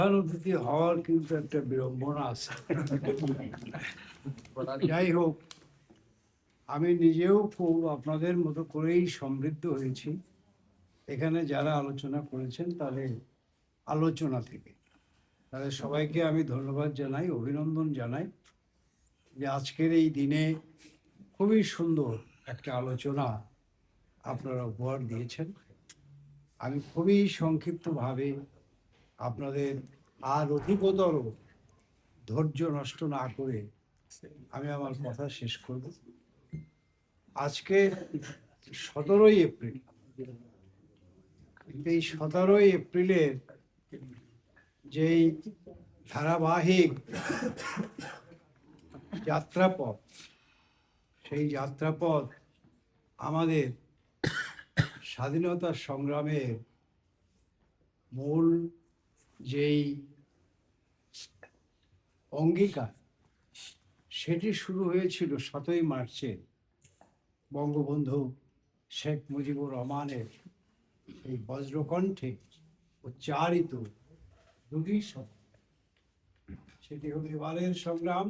প্রধান অতিথি হওয়ার কিন্তু একটা বিড়ম্বনা আছে। যাই হোক, আমি নিজেও খুব আপনাদের মতো করেই সমৃদ্ধ হয়েছি এখানে যারা আলোচনা করেছেন তাদের আলোচনা থেকে। তাদের সবাইকে আমি ধন্যবাদ জানাই, অভিনন্দন জানাই যে আজকের এই দিনে খুবই সুন্দর একটা আলোচনা আপনারা উপহার দিয়েছেন। আমি খুবই সংক্ষিপ্তভাবে আপনাদের আর অধিকতর ধৈর্য নষ্ট না করে আমি আমার কথা শেষ করব। আজকে 17ই এপ্রিল। এই 17ই এপ্রিলের যেই ধারাবাহিক যাত্রাপথ, সেই যাত্রাপথ আমাদের স্বাধীনতা সংগ্রামের মূল যেই অঙ্গীকার, সেটি শুরু হয়েছিল 7ই মার্চে বঙ্গবন্ধু শেখ মুজিবুর রহমানের এই বজ্রকণ্ঠে উচ্চারিত দুটি শব্দ। সেটি হলো এবারের সংগ্রাম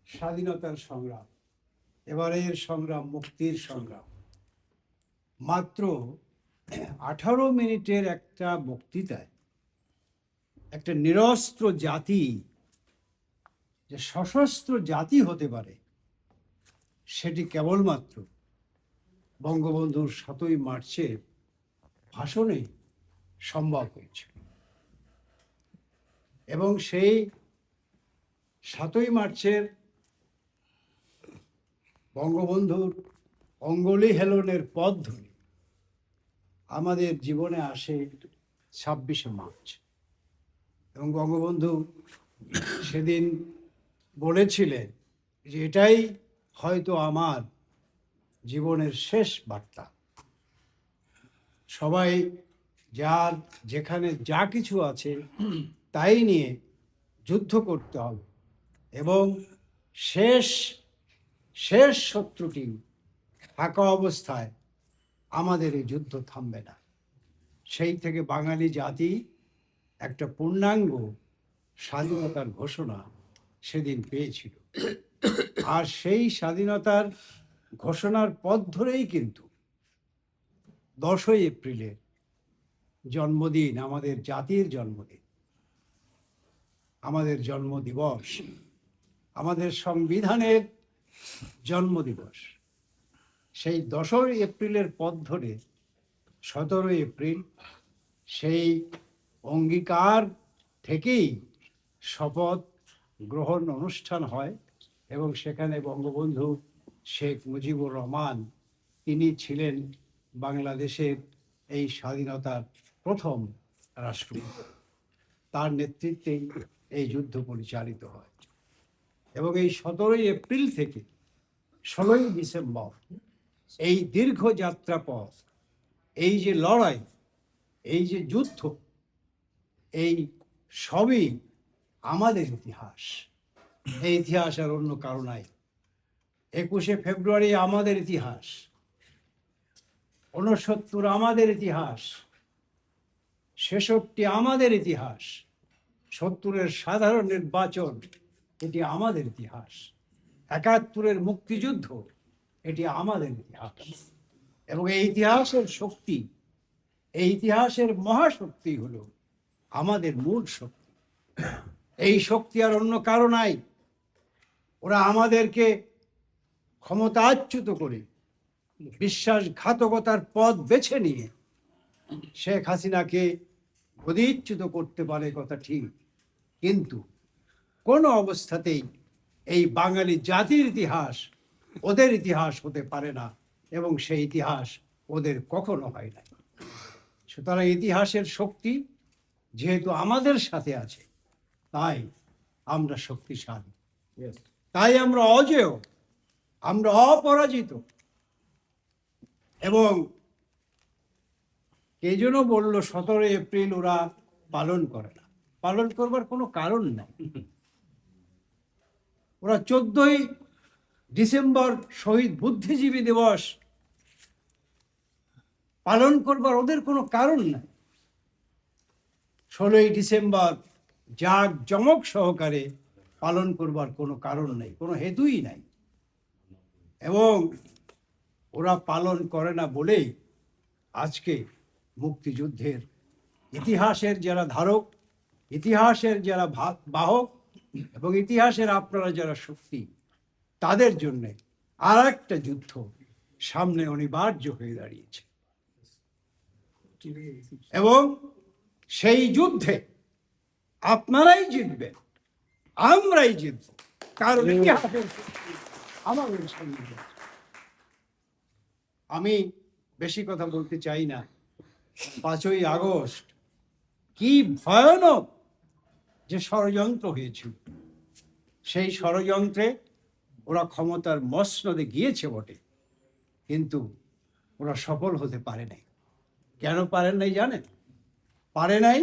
স্বাধীনতার সংগ্রাম, এবারের সংগ্রাম মুক্তির সংগ্রাম। মাত্র 18 মিনিটের একটা বক্তৃতায় একটা নিরস্ত্র জাতি যে সশস্ত্র জাতি হতে পারে সেটি কেবলমাত্র বঙ্গবন্ধুর 7ই মার্চের ভাষণে সম্ভব হয়েছিল। এবং সেই 7ই মার্চের বঙ্গবন্ধুর অঙ্গুলি হেলনের পথ ধরে আমাদের জীবনে আসে 26শে মার্চ। এবং বঙ্গবন্ধু সেদিন বলেছিলেন যে এটাই হয়তো আমার জীবনের শেষ বার্তা। সবাই যার যেখানে যা কিছু আছে তাই নিয়ে যুদ্ধ করতে হবে এবং শেষ শত্রুটি থাকা অবস্থায় আমাদের এই যুদ্ধ থামবে না। সেই থেকে বাঙালি জাতি একটা পূর্ণাঙ্গ স্বাধীনতার ঘোষণা সেদিন পেয়েছিল। আর সেই স্বাধীনতার ঘোষণার পথ ধরেই কিন্তু 10ই এপ্রিলের জন্মদিন, আমাদের জাতির জন্মদিন, আমাদের জন্মদিবস, আমাদের সংবিধানের জন্মদিবস। সেই 10ই এপ্রিলের পথ ধরে 17ই এপ্রিল সেই অঙ্গীকার থেকেই শপথ গ্রহণ অনুষ্ঠান হয় এবং সেখানে বঙ্গবন্ধু শেখ মুজিবুর রহমান তিনি ছিলেন বাংলাদেশের এই স্বাধীনতার প্রথম রাষ্ট্রপতি। তার নেতৃত্বেই এই যুদ্ধ পরিচালিত হয় এবং এই 17ই এপ্রিল থেকে 16ই ডিসেম্বর এই দীর্ঘ যাত্রাপথ, এই যে লড়াই, এই যে যুদ্ধ, এই সবই আমাদের ইতিহাস। এই ইতিহাস আর অন্য কারো নাই। 21শে ফেব্রুয়ারি আমাদের ইতিহাস, 69 আমাদের ইতিহাস, 66 আমাদের ইতিহাস, 70-এর সাধারণ নির্বাচন এটি আমাদের ইতিহাস, 71-এর মুক্তিযুদ্ধ এটি আমাদের ইতিহাস। এবং এই ইতিহাসের শক্তি, এই ইতিহাসের মহাশক্তি হলো আমাদের মূল শক্তি। এই শক্তি আর অন্য কারো নাই। ওরা আমাদেরকে ক্ষমতাচ্যুত করে বিশ্বাসঘাতকতার পথ বেছে নিয়ে শেখ হাসিনাকে গদিচ্যুত করতে পারে, কথা ঠিক, কিন্তু কোনো অবস্থাতেই এই বাঙালি জাতির ইতিহাস ওদের ইতিহাস হতে পারে না এবং সেই ইতিহাস ওদের কখনো হয় না। সুতরাং ইতিহাসের শক্তি যেহেতু আমাদের সাথে আছে, তাই আমরা শক্তিশালী, তাই আমরা অজেয়, আমরা অপরাজিত। এবং কে যেন বলল 17ই এপ্রিল ওরা পালন করে না। পালন করবার কোনো কারণ নাই। ওরা 14ই ডিসেম্বর শহীদ বুদ্ধিজীবী দিবস পালন করবার ওদের কোনো কারণ নাই। 16ই ডিসেম্বর জাঁকজমক সহকারে পালন করবার কোনো কারণ নেই, কোনো হেতুই নাই। এবং ওরা পালন করে না বলেই আজকে মুক্তিযুদ্ধের ইতিহাসের যারা ধারক, ইতিহাসের যারা বাহক এবং ইতিহাসের আপনারা যারা শক্তি, তাদের জন্যে আর একটা যুদ্ধ সামনে অনিবার্য হয়ে দাঁড়িয়েছে। এবং সেই যুদ্ধে আপনারাই জিতবেন, আমরাই জিতব, কারণ আমাদের সঙ্গে। আমি বেশি কথা বলতে চাই না। 5ই আগস্ট কি ভয়ানক যে ষড়যন্ত্র হয়েছিল, সেই ষড়যন্ত্রে ওরা ক্ষমতার মসনদে গিয়েছে বটে, কিন্তু ওরা সফল হতে পারে নাই। কেন পারেন নাই জানেন? পারে নাই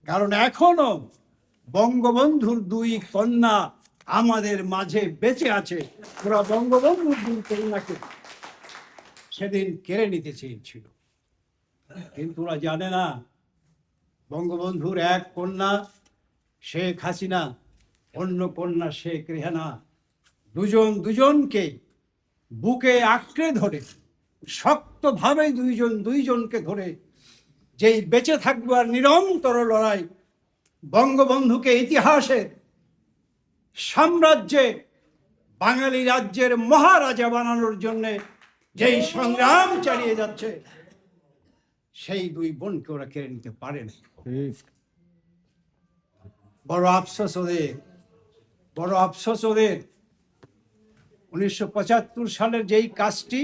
কারণ এখনো বঙ্গবন্ধুর 2 কন্যা আমাদের মাঝে বেঁচে আছে। ওরা বঙ্গবন্ধুর 2 কন্যাকে সেদিন কেড়ে নিতে চেয়েছিল, কিন্তু ওরা জানে না বঙ্গবন্ধুর 1 কন্যা শেখ হাসিনা, অন্য কন্যা শেখ রেহানা, দুজনকে বুকে আঁকড়ে ধরে, শক্তভাবে দুইজনকে ধরে যেই বেঁচে থাকবার নিরন্তর লড়াই, বঙ্গবন্ধুকে ইতিহাসের সাম্রাজ্যে বাঙালি রাজ্যের মহারাজা বানানোর জন্য যেই সংগ্রাম চালিয়ে যাচ্ছে, সেই 2 বোনকে ওরা কেড়ে নিতে পারে না। বড় আফসোস ওদের 1975 সালের যেই কাজটি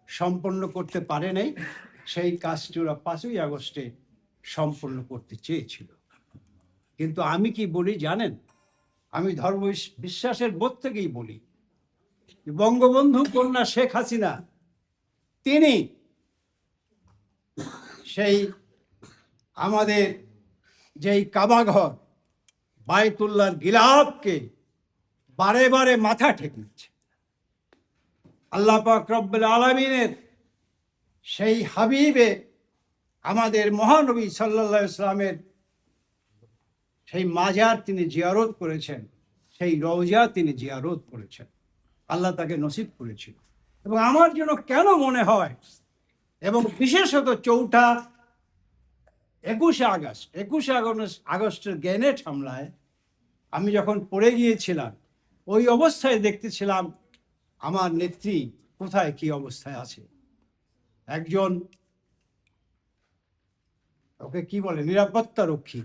সম্পন্ন করতে পারে নাই, সেই কাজটি ওরা 5ই আগস্টে সম্পন্ন করতে চেয়েছিল। কিন্তু আমি কি বলি জানেন? আমি ধর্ম বিশ্বাসের বোধ থেকেই বলি, বঙ্গবন্ধু কন্যা শেখ হাসিনা তিনি সেই আমাদের যেই কাবাঘর বায়তুল্লাহর গিলাফকে বারে বারে মাথা ঠেকিয়েছে। আল্লাহ পাক রব্বুল আলামিনের সেই হাবিবে আমাদের মহানবী সাল্লাল্লাহু আলাইহি ওয়াসাল্লামের সেই মাজার তিনি জিয়ারত করেছেন, সেই রওজা তিনি জিয়ারত করেছেন, আল্লাহ তাকে নসিব করেছিল। এবং আমার জন্য কেন মনে হয়, এবং বিশেষত 21 আগস্টের গ্রেনেড হামলায় আমি যখন পড়ে গিয়েছিলাম, ওই অবস্থায় দেখতেছিলাম আমার নেত্রী কোথায় কি অবস্থায় আছে। একজন ওকে কি বলে, নিরাপত্তা রক্ষী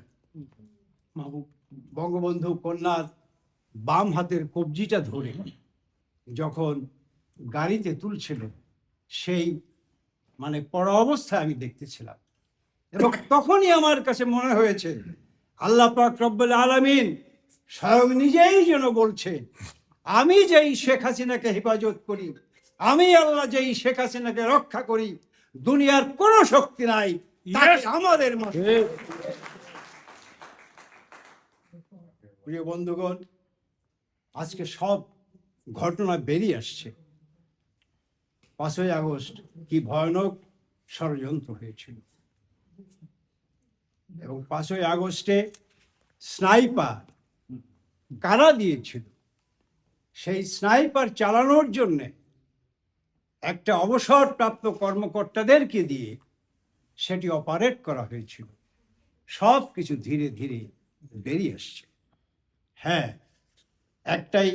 বঙ্গবন্ধু কন্যার বাম হাতের কবজিটা ধরে যখন গাড়িতে তুলছিল, সেই মানে পড়া অবস্থায় আমি দেখতেছিলাম। এবং তখনই আমার কাছে মনে হয়েছে আল্লাহ পাক রব্বুল আলামিন স্বয়ং নিজেই যেন বলছে, আমি যেই শেখ হাসিনাকে হেফাজত করি, আমি আল্লাহ যেই শেখ হাসিনাকে রক্ষা করি, দুনিয়ার কোনো শক্তি নাই তাকে আমাদের মধ্যে। প্রিয় বন্ধুগণ, আজকে সব ঘটনা বেরিয়ে আসছে। 5ই আগস্ট কি ভয়ানক ষড়যন্ত্র হয়েছিল, এবং 5ই আগস্টে স্নাইপার কারা দিয়েছিল, সেই স্নাইপার চালানোর জন্য একটা অবসরপ্রাপ্ত কর্মকর্তাদেরকে দিয়ে সেটি অপারেট করা হয়েছিল। সব কিছু ধীরে ধীরে বেরিয়ে আসছে। হ্যাঁ, একটাই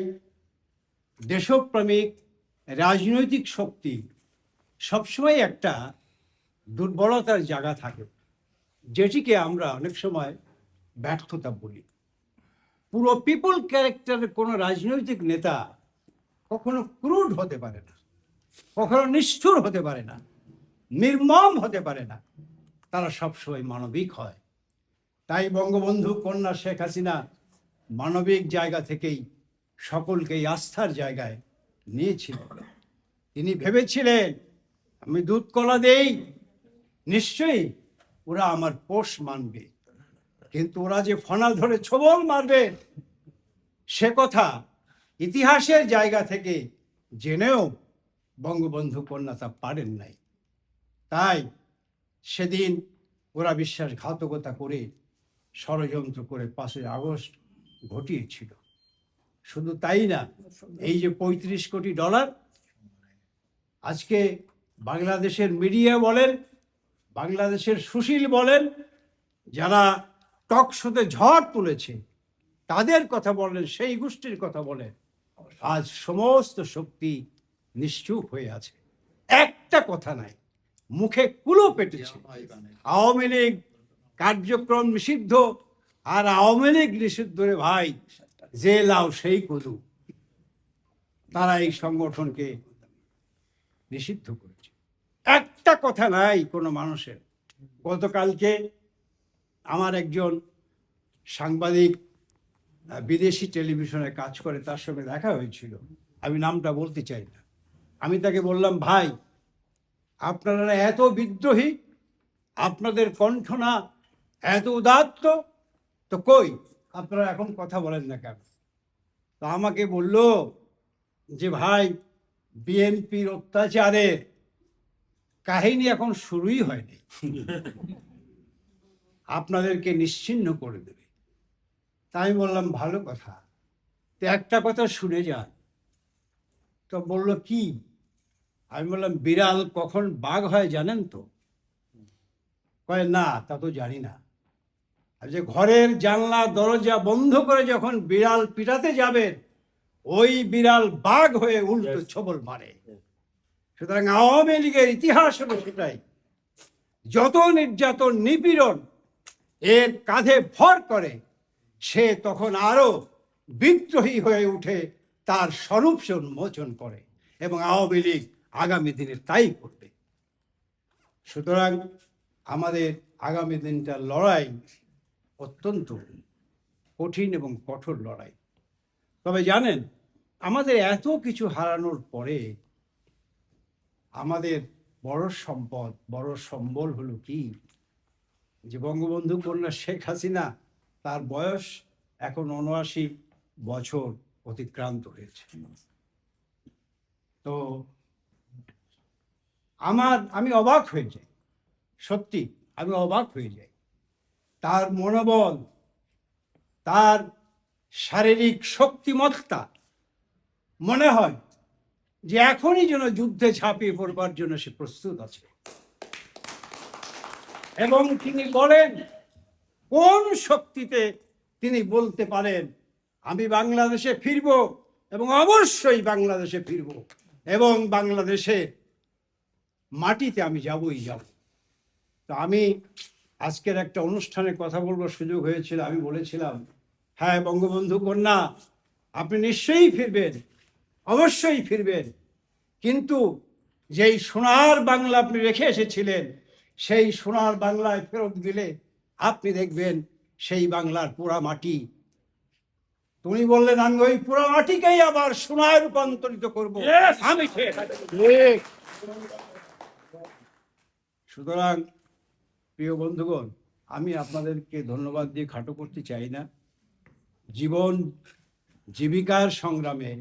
দেশপ্রেমিক রাজনৈতিক শক্তি সবসময় একটা দুর্বলতার জায়গা থাকে, যেটিকে আমরা অনেক সময় ব্যর্থতা বলি। পুরো পিপল ক্যারেক্টারের কোনো রাজনৈতিক নেতা কখনো ক্রুড হতে পারে না, কখনো নিষ্ঠুর হতে পারে না, নির্মম হতে পারে না, তারা সবসময় মানবিক হয়। তাই বঙ্গবন্ধু কন্যা শেখ হাসিনা মানবিক জায়গা থেকেই সকলকেই আস্থার জায়গায় নিয়েছিলেন। তিনি ভেবেছিলেন, আমি দুধ কলা দেই, নিশ্চয়ই ওরা আমার পোষ মানবে, কিন্তু ওরা যে ফনা ধরে ছোবল মারবে সে কথা ইতিহাসের জায়গা থেকে জেনেও বঙ্গবন্ধু কন্যা তা পারেন নাই। তাই সেদিন ওরা বিশ্বাসঘাতকতা করে ষড়যন্ত্র করে 5ই আগস্ট ঘটিয়েছিল। শুধু তাই না, এই যে $35 কোটি, আজকে বাংলাদেশের মিডিয়া বলেন, বাংলাদেশের সুশীল বলেন, যারা টক শোতে ঝড় তুলেছে তাদের কথা বলেন, সেই গোষ্ঠীর কথা বলেন, আজ সমস্ত শক্তি নিশ্চুপ হয়ে আছে। একটা কথা নাই, মুখে কুলো পেটেছে। আওয়ামী লীগ কার্যক্রম নিষিদ্ধ, আর আওয়ামী লীগ নিষিদ্ধ রে ভাই, যে লাও সেই কদু। তারা এই সংগঠনকে নিষিদ্ধ করেছে। একটা কথা নাই কোনো মানুষের। গতকালকে আমার একজন সাংবাদিক বিদেশি টেলিভিশনে কাজ করে, তার সঙ্গে দেখা হয়েছিল, আমি নামটা বলতে চাই না। আমি তাকে বললাম, ভাই আপনারা এত বিদ্রোহী, আপনাদের কণ্ঠ না এত উদাত্ত, তো কই আপনারা এখন কথা বলেন না কেন? তো আমাকে বলল যে ভাই, বিএনপির অত্যাচারের কাহিনী এখন শুরুই হয়নি, আপনাদেরকে নিশ্চিহ্ন করে দেবে। তাই আমি বললাম ভালো কথা, তো একটা কথা শুনে যান। তো বলল কি? আমি বললাম, বিড়াল কখন বাঘ হয় জানেন তো? কয় না, তা তো জানি না। আর যে ঘরের জানলা দরজা বন্ধ করে যখন বিড়াল পিটাতে যাবেন, ওই বিড়াল বাঘ হয়ে উল্টো ছবল মারে। সুতরাং আওয়ামী লীগের ইতিহাস হলো সেটাই, যত নির্যাতন নিপীড়ন এর কাঁধে ভর করে, সে তখন আরো বিদ্রোহী হয়ে উঠে তার স্বরূপ সে উন্মোচন করে, এবং আওয়ামী লীগ আগামী দিনে তাই করবে। সুতরাং আমাদের আগামী দিনটার লড়াই অত্যন্ত কঠিন এবং কঠোর লড়াই। তবে জানেন, আমাদের এত কিছু হারানোর পরে আমাদের বড় সম্পদ, বড় সম্বল হলো কি? যে বঙ্গবন্ধু কন্যা শেখ হাসিনা, তার বয়স এখন ৭৯ বছর অতিক্রান্ত হয়েছে। তো আমি অবাক হয়ে যাই, সত্যি আমি অবাক হয়ে যাই। তার মনোবল, তার শারীরিক শক্তিমত্তা, মনে হয় যে এখনই যেন যুদ্ধে ঝাঁপিয়ে পড়বার জন্য সে প্রস্তুত আছে। এবং তিনি বলেন, কোন শক্তিতে তিনি বলতে পারেন আমি বাংলাদেশে ফিরব, এবং অবশ্যই বাংলাদেশে ফিরব, এবং বাংলাদেশে মাটিতে আমি যাবই যাব। তো আমি আজকের একটা অনুষ্ঠানে কথা বলবার সুযোগ হয়েছিল, আমি বলেছিলাম, হ্যাঁ বঙ্গবন্ধু কন্যা, আপনি নিশ্চয়ই ফিরবেন, অবশ্যই ফিরবেন, কিন্তু যেই সোনার বাংলা আপনি রেখে এসেছিলেন, সেই সোনার বাংলায় ফেরত দিলে আপনি দেখবেন সেই বাংলার পোড়া মাটি। তুমি বললেন, আমি ওই পোড়া মাটিকেই আবার সোনায় রূপান্তরিত করবো। আমি সুতরাং প্রিয় বন্ধুগণ, আমি আপনাদেরকে ধন্যবাদ দিয়ে খাটো করতে চাই না। জীবন জীবিকার সংগ্রামে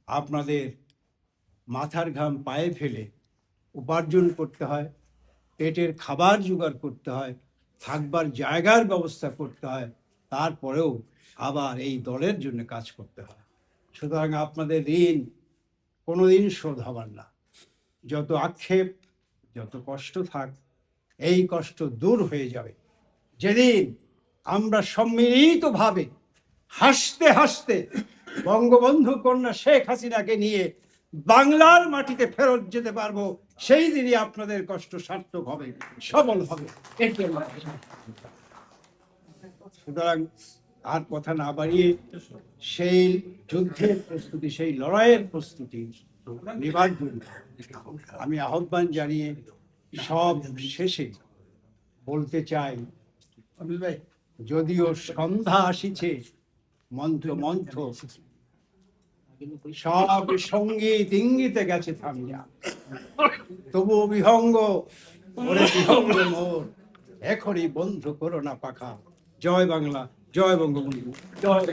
আপনাদের মাথার ঘাম পায়ে ফেলে উপার্জন করতে হয়, পেটের খাবার জোগাড় করতে হয়, থাকবার জায়গার ব্যবস্থা করতে হয়, তারপরেও আবার এই দলের জন্য কাজ করতে হয়। সুতরাং আপনাদের ঋণ কোনোদিন শোধ হবার না। যত আক্ষেপ, যত কষ্ট থাক, এই কষ্ট দূর হয়ে যাবে যেদিন আমরা সম্মিলিতভাবে হাসতে হাসতে বঙ্গবন্ধু কন্যা শেখ হাসিনাকে নিয়ে বাংলার মাটিতে ফেরত যেতে পারবো। সেই দিনই আপনাদের কষ্ট সার্থক হবে, সফল হবে। সুতরাং আর কথা না বাড়িয়ে সেই যুদ্ধের প্রস্তুতি, সেই লড়াইয়ের প্রস্তুতি নেবার জন্য আমি আহ্বান জানিয়ে সব শেষে বলতে চাই, যদিও সন্ধ্যা আসিছে মন্ত্র মন্থ, সব সঙ্গীত ইঙ্গিতে গেছে থামিয়া, তবু বিহঙ্গ ওরে বিহঙ্গ মোর, এখনই বন্ধ করো না পাখা। জয় বাংলা, জয় বঙ্গবন্ধু, জয়।